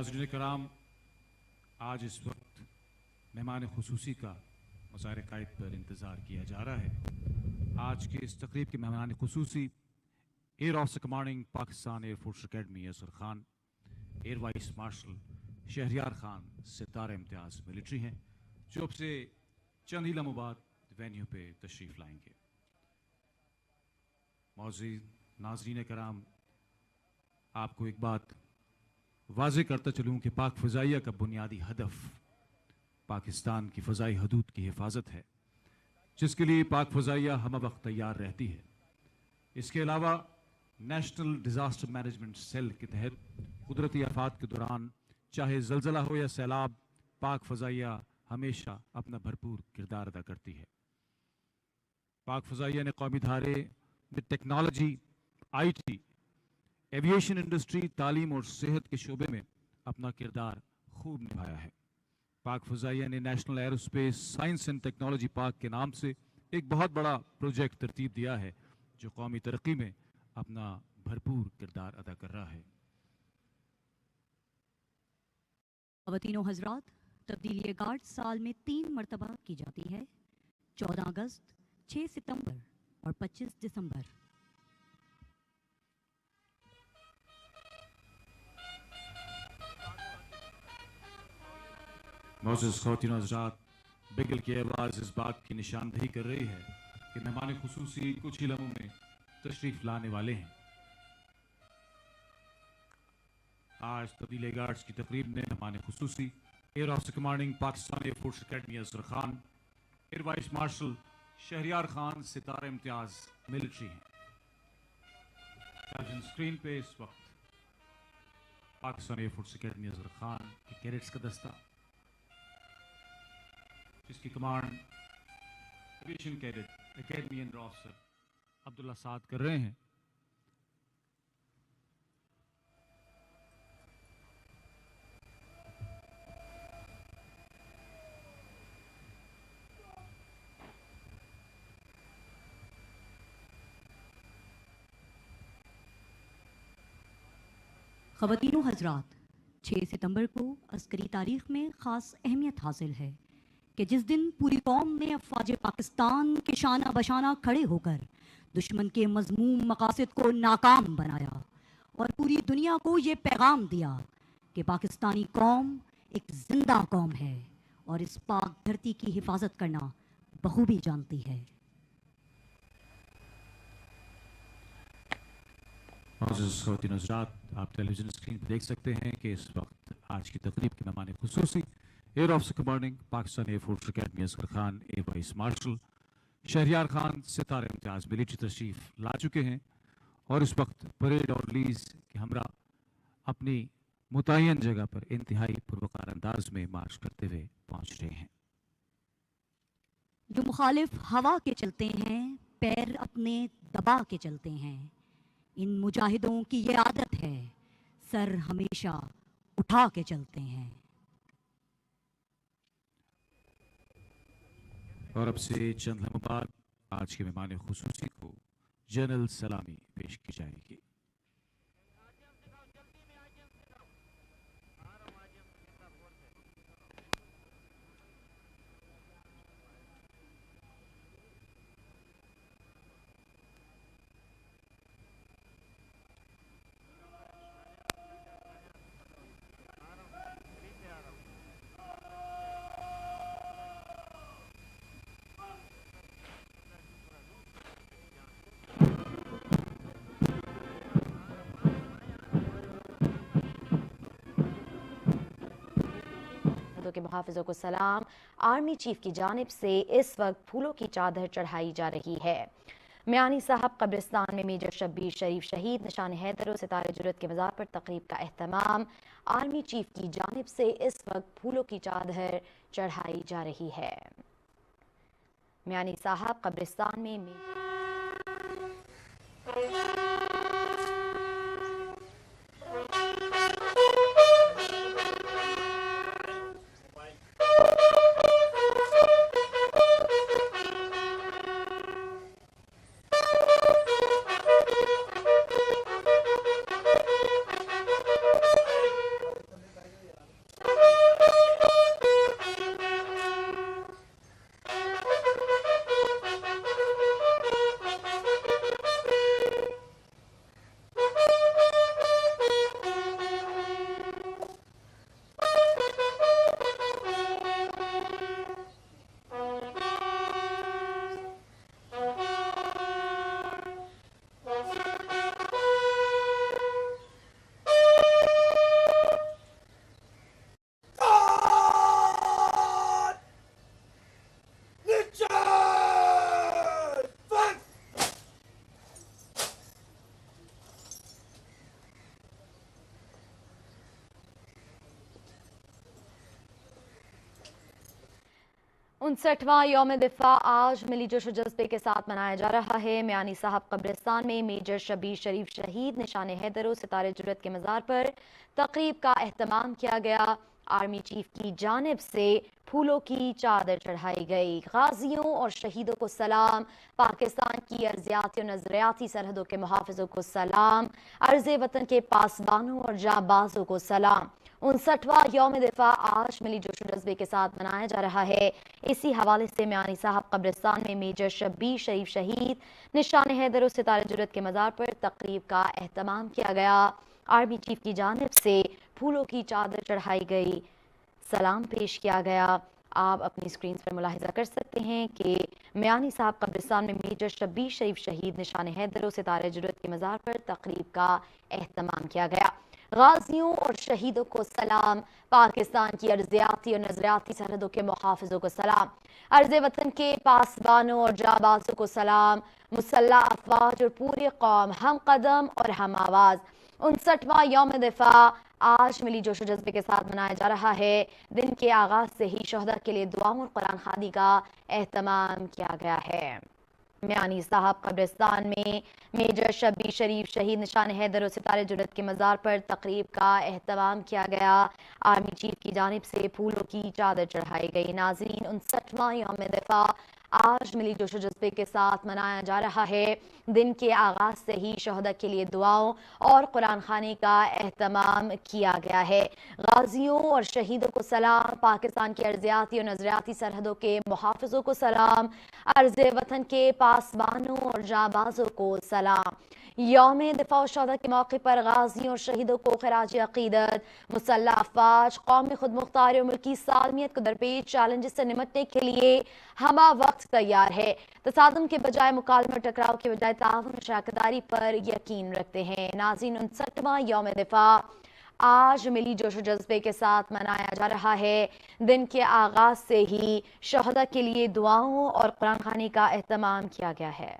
नाज़रीन कराम, आज इस वक्त मेहमान खुसूसी का मज़ार क़ाइद पर इंतज़ार किया जा रहा है। आज के इस तकरीब के मेहमान खुसूसी air officer commanding Pakistan air force academy Asghar Khan, air vice marshal Shahryar Khan सितारा इम्तियाज़ मिलिट्री हैं, जो अब से चंद ही लम्हों बाद वेन्यू पे तशरीफ़ लाएंगे। मौजूद नाज़रीन कराम, आपको एक बात वाज़े करता चलूँ कि पाक फ़ज़ाइया का बुनियादी हदफ पाकिस्तान की फ़ज़ाई हदूद की हिफाजत है, जिसके लिए पाक फ़ज़ाइया हम वक्त तैयार रहती है। इसके अलावा नेशनल डिज़ास्टर मैनेजमेंट सेल के तहत कुदरती आफात के दौरान चाहे ज़लज़ला हो या सैलाब, पाक फ़ज़ाइया हमेशा अपना भरपूर किरदार अदा करती है। पाक फ़ज़ाइया ने कौमी धारे में टेक्नोलॉजी, IT, एविएशन इंडस्ट्री, तालीम और सेहत के शोबे में अपना किरदार खूब निभाया है। पाक फ़ज़ाइया ने national aerospace science and technology park के नाम से एक बहुत बड़ा प्रोजेक्ट तरतीब दिया है, जो कौमी तरक्की में अपना भरपूर किरदार अदा कर रहा है। ख़वातीनो हज़रात, तब्दीली गार्ड साल में 3 मरतबा की जाती है: 14 अगस्त, 6 सितंबर और 25 दिसंबर। मौजूद ख़वातीनो हज़रात, बिगल की आवाज़ इस बात की निशानदही कर रही है कि मेहमान खुसूसी कुछ ही लम्हों में तशरीफ़ लाने वाले हैं। आज तब्दीली गार्ड्स की तकरीब में मेहमान खुसूसी air officer commanding Pakistan air force academy Asghar Khan, air vice marshal Shahryar Khan सितारा इम्तियाज़ मिलिट्री हैं। टेलीविजन स्क्रीन पे इस वक्त पाकिस्तान एयरफोर्स अकेडमी असर खान के कैडेट्स का दस्ता, जिसकी command aviation cadet academy under officer Abdullah Saad कर रहे हैं। ख़वातीनो हज़रात, 6 सितंबर को अस्करी तारीख़ में ख़ास अहमियत हासिल है कि जिस दिन पूरी कौम ने अफ़वाज पाकिस्तान के शाना बशाना खड़े होकर दुश्मन के मज़मूम मकासद को नाकाम बनाया और पूरी दुनिया को ये पैगाम दिया कि पाकिस्तानी कौम एक ज़िंदा कौम है और इस पाक धरती की हिफाजत करना बखूबी जानती है। ख़वातीन हज़रात, आप टेलीविज़न स्क्रीन पर देख सकते हैं कि इस वक्त आज की तकरीब के मेहमान खुसूसी air officer commanding Pakistan air force academy Asghar Khan, air vice marshal Shahryar Khan सितारा इम्तियाज़ मिलिट्री तशरीफ़ ला चुके हैं और इस वक्त परेड और रिलीज़ के हमरा अपनी मुतय्यन जगह पर इंतहाई पुरवकार अंदाज में मार्च करते हुए पहुँच रहे हैं। जो मुखालिफ हवा के चलते हैं, पैर अपने दबा के चलते हैं, इन मुजाहिदों की ये आदत है, सर हमेशा उठा के चलते हैं। और अब से चंद लम्हों बाद आज के मेहमान खुसूसी को जनरल सलामी पेश की जाएगी। के मुहाफ़िज़ों को सलाम। आर्मी चीफ की जानिब से इस वक्त फूलों की चादर चढ़ाई जा रही है। मियानी साहब कब्रिस्तान में मेजर शब्बीर शरीफ शहीद निशान हैदर और सितारे जुरत के मज़ार पर तकरीब का एहतमाम आर्मी चीफ की जानिब से इस वक्त फूलों की चादर चढ़ाई जा रही है। मियानी साहब कब्रिस्तान में 59वां यौम दिफा आज मिली जोश और जज्बे के साथ मनाया जा रहा है। मियानी साहब कब्रिस्तान में मेजर शब्बीर शरीफ शहीद निशान हैदर और सितारे जुर्रत के मज़ार पर तकरीब का एहतमाम किया गया। आर्मी चीफ की जानिब से फूलों की चादर चढ़ाई गई। गाजियों और शहीदों को सलाम, पाकिस्तान की अर्जियाती और नजरियाती सरहदों के मुहाफिजों को सलाम, अर्ज़े वतन के पासबानों और जाबाजों को सलाम। 59वां यौम दिफा आज मिली जोश और जज्बे के साथ मनाया जा रहा है। इसी हवाले से मियानी साहब कब्रिस्तान में मेजर शब्बीर शरीफ शहीद निशान हैदर और सितारे जुर्रत के मज़ार पर तकरीब का एहतमाम किया गया। आर्मी चीफ की जानिब से फूलों की चादर चढ़ाई गई, सलाम पेश किया गया। आप अपनी स्क्रीन पर मुलाहिजा कर सकते हैं कि मियानी साहब कब्रिस्तान में मेजर शब्बीर शरीफ शहीद निशान हैदर और सितारे जुर्रत के मज़ार पर तकरीब का एहतमाम किया गया। गाजियों और शहीदों को सलाम, पाकिस्तान की अर्जियाती और नजरियाती सरहदों के मुहाफिजों को सलाम, अर्ज़े वतन के पासबानों और जाबाजों को सलाम, मुसल्ला अफवाज और पूरी कौम हम कदम और हम आवाज़। 59वां यौम दिफा आज मिली जोश जज्बे के साथ मनाया जा रहा है। दिन के आगाज से ही शहदा के लिए दुआओं और कुरान खानी का एहतमाम किया गया है। मियानी साहब कब्रिस्तान में मेजर शब्बीर शरीफ शहीद निशान हैदर और सितारे जुर्रत के मज़ार पर तकरीब का एहतमाम किया गया। आर्मी चीफ की जानिब से फूलों की चादर चढ़ाई गई। नाज़रीन, 59वां यौम दिफा आज मिली जोश जज्बे के साथ मनाया जा रहा है। दिन के आगाज से ही शहदा के लिए दुआओं और कुरान खानी का एहतमाम किया गया है। गाजियों और शहीदों को सलाम, पाकिस्तान की अर्जियाती और नजरियाती सरहदों के मुहाफिजों को सलाम, अर्ज़े वतन के पासबानों और जाबाजों को सलाम। यौम दिफा और शहदा के मौके पर गाजियों और शहीदों को खराज अकीदत। मुसल्लह अफवाज कौमी खुद मुख्तारी और मुल्की सालमियत को दरपेश चैलेंजेस से निमटने के लिए हमा वक्त तैयार है। तसादम के बजाय मुकालमा, टकराव के बजाय ताउन और शराकतदारी पर यकीन रखते हैं। नाज़रीन, 59वां यौम दिफा आज मिली जोश और जज्बे के साथ मनाया जा रहा है। दिन के आगाज से ही शहदा के लिए दुआओं और कुरान खानी का एहतमाम किया गया है।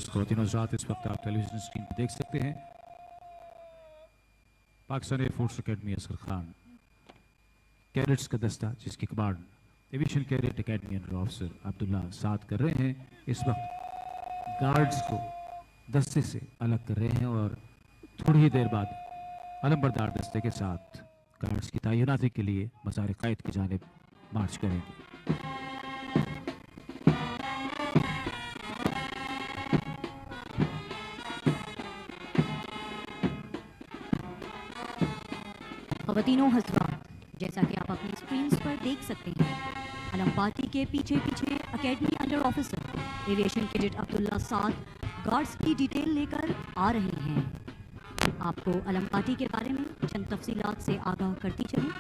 ख़वातीन और हज़रात, इस वक्त आप टेलीविजन स्क्रीन पर देख सकते हैं Pakistan air force academy Asghar Khan cadets का दस्ता, जिसकी command aviation cadet academy under officer Abdullah Saad कर रहे हैं। इस वक्त गार्ड्स को दस्ते से अलग कर रहे हैं और थोड़ी ही देर बाद अलमबरदार दस्ते के साथ गार्ड्स की तैनाती के लिए मज़ार क़ायद की जानिब मार्च करेंगे। ख़वातीनों हज़रात, जैसा कि आप अपनी स्क्रीन पर देख सकते हैं, अलम पार्टी के पीछे पीछे academy under officer aviation cadet Abdullah Saad guards की डिटेल लेकर आ रहे हैं। आपको अलम पार्टी के बारे में चंद तफसीलात से आगाह करती चलूँ।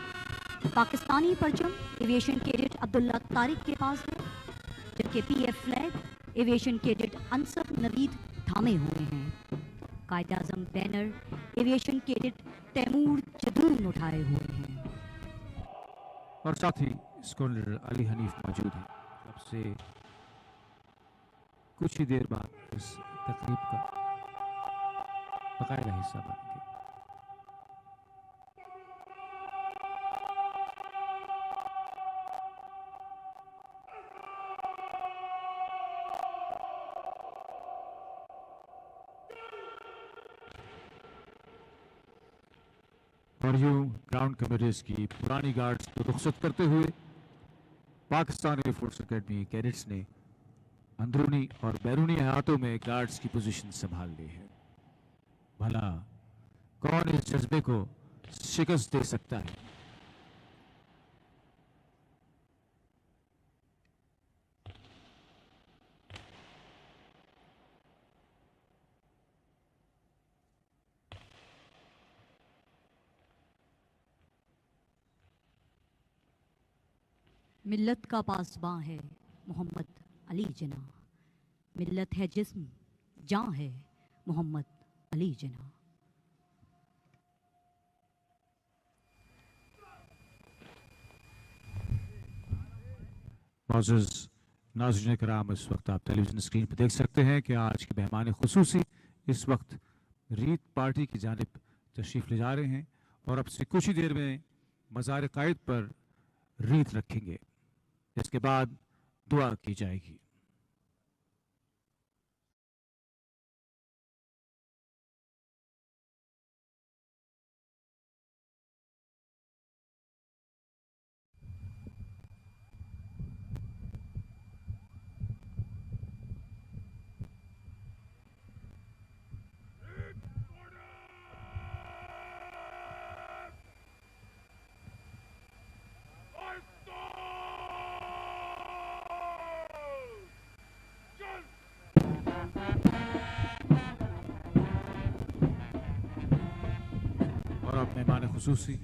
पाकिस्तानी परचम एविएशन कैडेट अब्दुल्ला तारिक के पास है, जबकि PF flag aviation cadet Ansar Naveed थामे हुए हैं। Quaid-e-Azam banner aviation cadet Taimur Jadoon उठाए हुए हैं और साथ ही स्कॉलर अली हनीफ मौजूद हैं। अब से कुछ ही देर बाद इस तकरीब का बाकायदा हिस्सा बनेंगे। اور یوں گراؤنڈ کمیٹیز کی پرانی گارڈز کو رخصت کرتے ہوئے Pakistan air force academy cadets نے اندرونی اور بیرونی احاطوں میں گارڈز کی پوزیشن سنبھال لی ہے. بھلا کون اس جذبے کو شکست دے سکتا ہے؟ ملت کا پاسباں ہے محمد علی جناح، ملت ہے جسم، جاں ہے محمد علی جناح. معزز ناظرین کرام، اس وقت آپ ٹیلی ویژن اسکرین پہ دیکھ سکتے ہیں کہ آج کے مہمان خصوصی اس وقت ریت پارٹی کی جانب تشریف لے جا رہے ہیں اور اب سے کچھ ہی دیر میں مزار قائد پر ریت رکھیں گے. اس کے بعد دعا کی جائے گی. اور اب مہمان خصوصی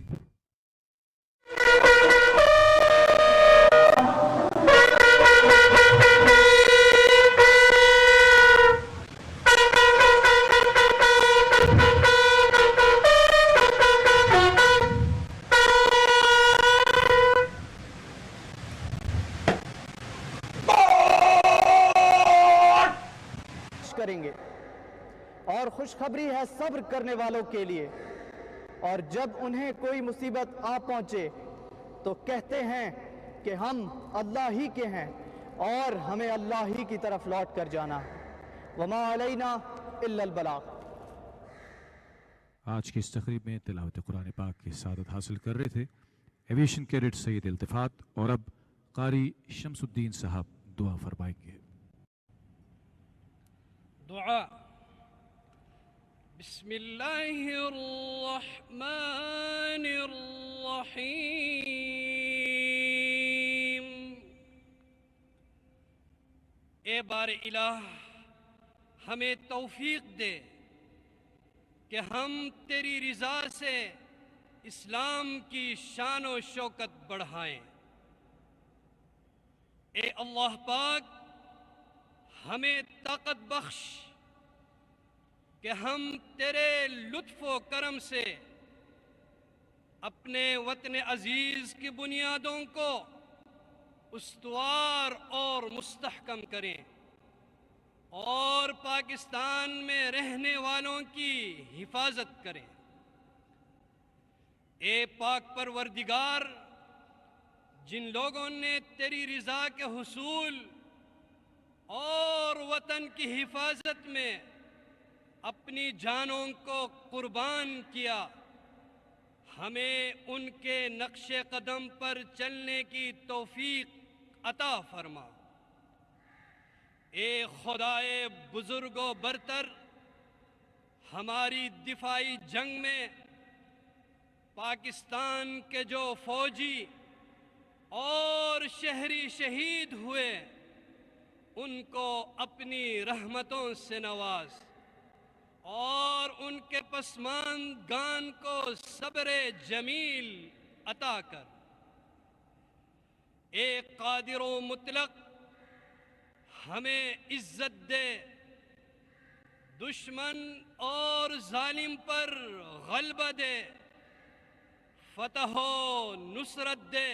کریں گے. اور خوشخبری ہے صبر کرنے والوں کے لیے، اور جب انہیں کوئی مصیبت آ پہنچے تو کہتے ہیں کہ ہم اللہ ہی کے ہیں اور ہمیں اللہ ہی کی طرف لوٹ کر جانا ہے. وما علینا الا البلاغ. آج کی اس تقریب میں تلاوت قرآن پاک کی سعادت حاصل کر رہے تھے ایویشن کیڈٹ سید التفات، اور اب قاری شمس الدین صاحب دعا فرمائیں گے. دعا. بسم اللہ الرحمن الرحیم. اے بار الہ، ہمیں توفیق دے کہ ہم تیری رضا سے اسلام کی شان و شوکت بڑھائیں. اے اللہ پاک، ہمیں طاقت بخش کہ ہم تیرے لطف و کرم سے اپنے وطن عزیز کی بنیادوں کو استوار اور مستحکم کریں اور پاکستان میں رہنے والوں کی حفاظت کریں. اے پاک پروردگار، جن لوگوں نے تیری رضا کے حصول اور وطن کی حفاظت میں اپنی جانوں کو قربان کیا، ہمیں ان کے نقش قدم پر چلنے کی توفیق عطا فرما. اے خدائے بزرگ و برتر، ہماری دفاعی جنگ میں پاکستان کے جو فوجی اور شہری شہید ہوئے ان کو اپنی رحمتوں سے نواز اور ان کے پسماندگان کو صبر جمیل عطا کر. اے قادر و مطلق، ہمیں عزت دے، دشمن اور ظالم پر غلبہ دے، فتح و نصرت دے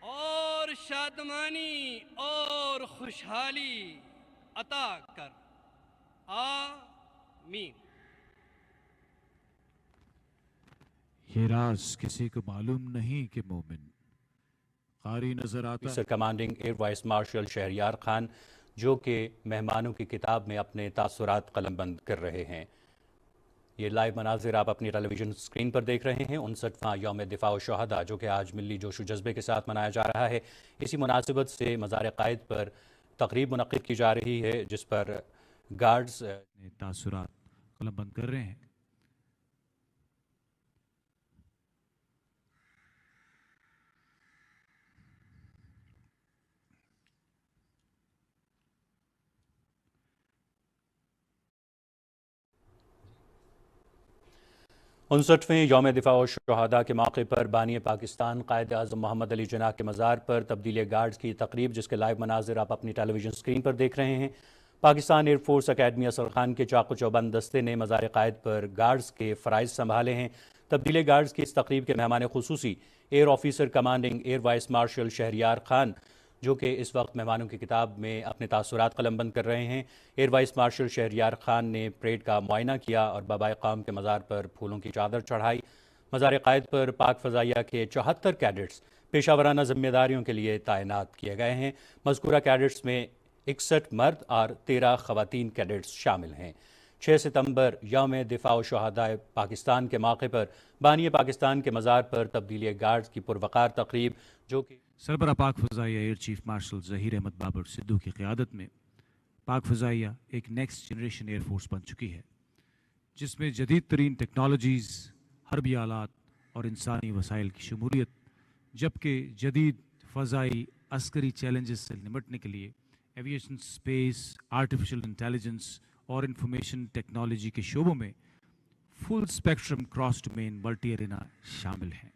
اور شادمانی اور خوشحالی عطا کر. آمین. یہ راز کسی کو معلوم نہیں کہ مومن قاری نظر آتا ہے. Commanding air vice marshal Shahryar Khan, جو کہ مہمانوں کی کتاب میں اپنے تاثرات قلم بند کر رہے ہیں. یہ لائیو مناظر آپ اپنی ٹیلی ویژن اسکرین پر دیکھ رہے ہیں 59واں یوم دفاع الشہداء جو کہ آج ملی جوش و جذبے کے ساتھ منایا جا رہا ہے۔ اسی مناسبت سے مزار قائد پر تقریب منعقد کی جا رہی ہے جس پر گارڈز تاثرات قلم بند کر رہے ہیں۔ انسٹھویں یوم دفاع الشہداء کے موقع پر بانی پاکستان قائد اعظم محمد علی جناح کے مزار پر تبدیلی گارڈز کی تقریب جس کے لائیو مناظر آپ اپنی ٹیلی ویژن اسکرین پر دیکھ رہے ہیں۔ Pakistan air force academy Asghar Khan کے چاق و چوبند دستے نے مزار قائد پر گارڈز کے فرائض سنبھالے ہیں۔ تبدیلی گارڈز کی اس تقریب کے مہمان خصوصی air officer commanding air vice marshal Shahryar Khan جو کہ اس وقت مہمانوں کی کتاب میں اپنے تاثرات قلم بند کر رہے ہیں۔ Air vice marshal Shahryar Khan نے پریڈ کا معائنہ کیا اور بابائے قوم کے مزار پر پھولوں کی چادر چڑھائی۔ مزار قائد پر پاک فضائیہ کے 74 کیڈٹس پیشہ ورانہ ذمہ داریوں کے لیے تعینات کیے گئے ہیں۔ مذکورہ کیڈٹس میں 61 مرد اور 13 خواتین کیڈٹس شامل ہیں۔ 6 ستمبر یوم دفاع الشہداء پاکستان کے موقع پر بانی پاکستان کے مزار پر تبدیلی گارڈز کی پروقار تقریب جو کہ سربراہ پاک فضائیہ air chief marshal Zaheer Ahmed Babar Sidhu کی قیادت میں پاک فضائیہ ایک نیکسٹ جنریشن ایئر فورس بن چکی ہے جس میں جدید ترین ٹیکنالوجیز، حربی آلات اور انسانی وسائل کی شمولیت، جبکہ جدید فضائی عسکری چیلنجز سے نمٹنے کے لیے ایویشن، اسپیس، آرٹیفیشل انٹیلیجنس اور انفارمیشن ٹیکنالوجی کے شعبوں میں full spectrum cross domain multi arena شامل ہیں۔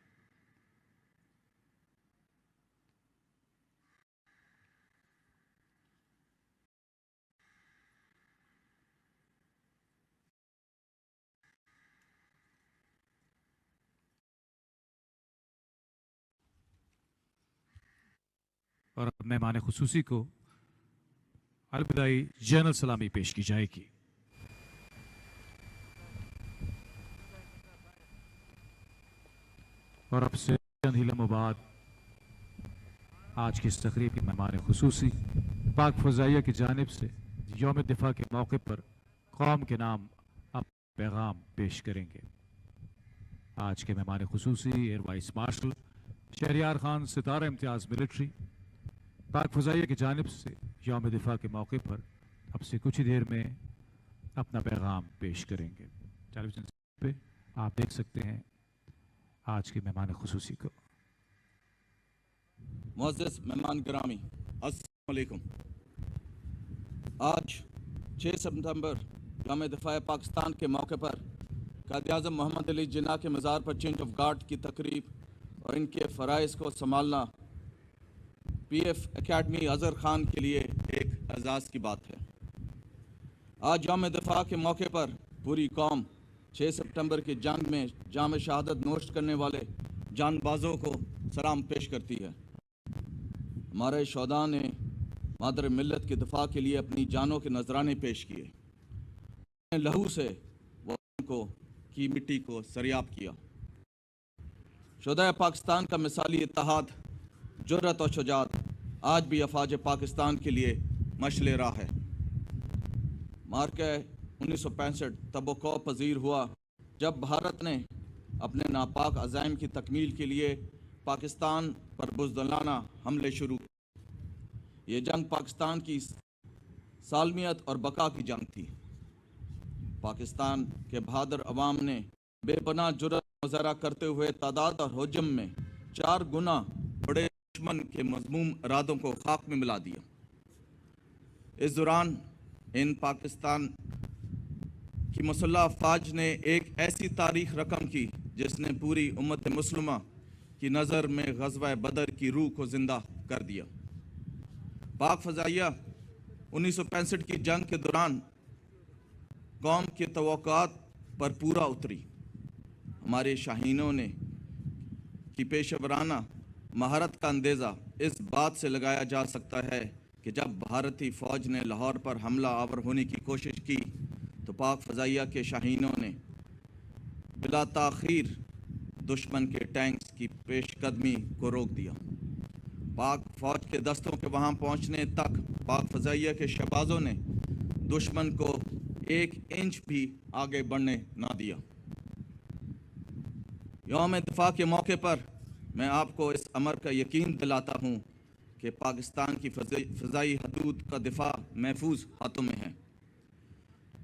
اور اب مہمان خصوصی کو الوداعی جنرل سلامی پیش کی جائے گی۔ اور اب سے چند ہی لمحوں بعد آج کی اس تقریب کے مہمان خصوصی پاک فضائیہ کی جانب سے یوم دفاع کے موقع پر قوم کے نام اپنا پیغام پیش کریں گے۔ آج کے مہمان خصوصی air vice marshal Shahryar Khan, Sitara Imtiaz military, پاک فضائیہ کی جانب سے یوم دفاع کے موقع پر اب سے کچھ ہی دیر میں اپنا پیغام پیش کریں گے۔ ٹیلی ویژن پہ آپ دیکھ سکتے ہیں آج کے مہمان خصوصی کو۔ معزز مہمان گرامی، السلام علیکم۔ آج 6 ستمبر یوم دفاع پاکستان کے موقع پر قائد اعظم محمد علی جناح کے مزار پر چینج آف گارڈ کی تقریب اور ان کے فرائض کو سنبھالنا P F academy Asghar Khan کے لیے ایک اعزاز کی بات ہے۔ آج یوم دفاع کے موقع پر پوری قوم 6 ستمبر کی جنگ میں جام شہادت نوش کرنے والے جان بازوں کو سلام پیش کرتی ہے۔ ہمارے شہداء نے مادر ملت کے دفاع کے لیے اپنی جانوں کے نذرانے پیش کیے، اپنے لہو سے وطن کو کی مٹی کو سریاب کیا۔ شہدائے پاکستان کا مثالی اتحاد، جرأت اور شجاعت آج بھی افواج پاکستان کے لیے مشعل راہ ہے۔ مارکہ 1965 تب وقوع پذیر ہوا جب بھارت نے اپنے ناپاک عزائم کی تکمیل کے لیے پاکستان پر بزدلانہ حملے شروع کیے۔ یہ جنگ پاکستان کی سالمیت اور بقا کی جنگ تھی۔ پاکستان کے بہادر عوام نے بے پناہ جرأت مظاہرہ کرتے ہوئے تعداد اور حجم میں 4 گنا بڑے دشمن کے مذموم ارادوں کو خاک میں ملا دیا۔ اس دوران ان پاکستان کی مسلح افواج نے ایک ایسی تاریخ رقم کی جس نے پوری امت مسلمہ کی نظر میں غزوہ بدر کی روح کو زندہ کر دیا۔ پاک فضائیہ 1965 کی جنگ کے دوران قوم کے توقعات پر پورا اتری۔ ہمارے شاہینوں نے کی پیشہ ورانہ مہارت کا اندیزہ اس بات سے لگایا جا سکتا ہے کہ جب بھارتی فوج نے لاہور پر حملہ آور ہونے کی کوشش کی تو پاک فضائیہ کے شاہینوں نے بلا تاخیر دشمن کے ٹینکس کی پیش قدمی کو روک دیا۔ پاک فوج کے دستوں کے وہاں پہنچنے تک پاک فضائیہ کے شہبازوں نے دشمن کو 1 इंच भी आगे बढ़ने ना दिया। यौम दिफा के मौके पर मैं आपको इस अमर का यकीन दिलाता हूँ कि पाकिस्तान की फ़ज़ाई हदूद का दिफा महफूज हाथों में है।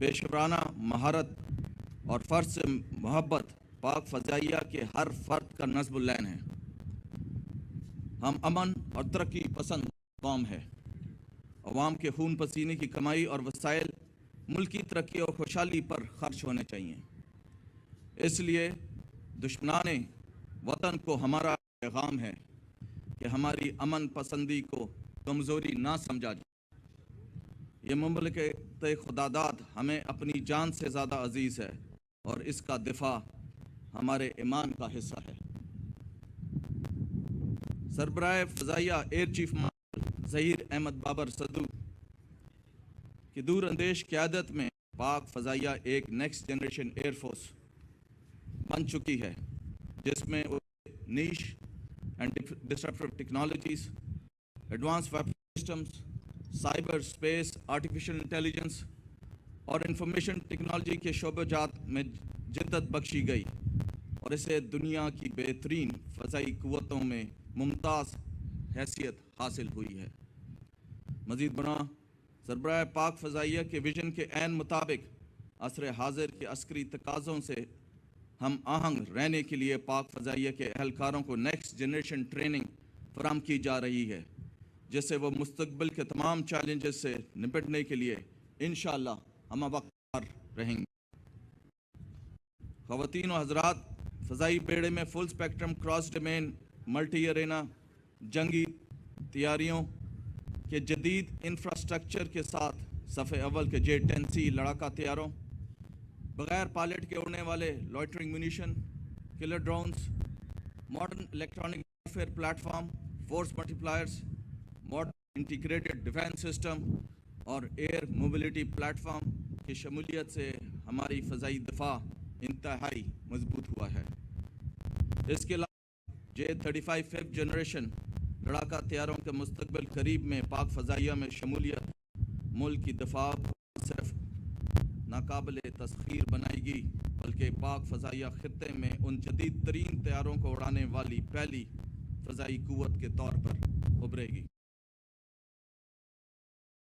पेशवराना महारत और फ़र्ज से मोहब्बत पाक फ़ज़ाइया के हर फ़र्द का नज़्ब-उल-ऐन है। हम अमन और तरक्की पसंद कौम है। अवाम के खून पसीने की कमाई और वसाइल मुल्की तरक्की और खुशहाली पर खर्च होने चाहिए। इसलिए दुश्मनाने वतन को हमारा पैगाम है कि हमारी अमन पसंदी को कमज़ोरी ना समझा जाए। ये मुमलिकत खुदादाद हमें अपनी जान से ज़्यादा अजीज़ है और इसका दिफा हमारे ईमान का हिस्सा है। सरबराह फ़ज़ाइया air chief marshal Zaheer Ahmed Babar Sidhu की दूर अंदेश क़यादत में पाक फ़ज़ाइया एक नेक्स्ट जनरेशन एयरफोर्स बन चुकी है, जिसमें niche and disruptive technologies, advance weapon systems, cyber space, artificial intelligence और इंफॉर्मेशन टेक्नोलॉजी के शोबजात में जिद्दत बख्शी गई और इसे दुनिया की बेहतरीन फ़ज़ाई क़ुव्वतों में मुमताज़ हैसियत हासिल हुई है। मज़ीद बना सरबराह पाक फ़ज़ाइया के विजन के ऐन मुताबिक असर हाज़िर के अस्करी तकाज़ों से हम आहंग रहने के लिए पाक फ़ज़ाइया के एहलकारों को नेक्स्ट जनरेशन ट्रेनिंग फराहम की जा रही है, जिससे वो मुस्तक़बिल के तमाम चैलेंजेस से निपटने के लिए इंशाअल्लाह हम वक़्तदार रहेंगे। ख़वातीन और हज़रात, फ़ज़ाई बेड़े में full spectrum cross domain multi arena जंगी तैयारियों के जदीद इंफ्रास्ट्रक्चर के साथ सफ़े अव्वल के J-10C लड़ाका तैयारों, बग़ैर पायलट के उड़ने वाले loitering munition, killer drones, modern electronic warfare platform, force multipliers, modern integrated defence system और एयर मोबिलिटी प्लेटफॉर्म की शमूलियत से हमारी फ़ज़ाई दिफा इंतहाई मजबूत हुआ है। इसके अलावा J-35 5th जनरेशन लड़ाका तैयारों के मुस्तक़बिल करीब में पाक फ़ज़ाइया में शमूलियत मुल्क की दिफा को सिर्फ नाकाबिले तस्ख़ीर बनाएगी, बल्कि पाक फ़ज़ाइया ख़ित्ते में उन जदीद तरीन तैयारों को उड़ाने वाली पहली फ़ज़ाई क़ुव्वत के तौर पर उभरेगी।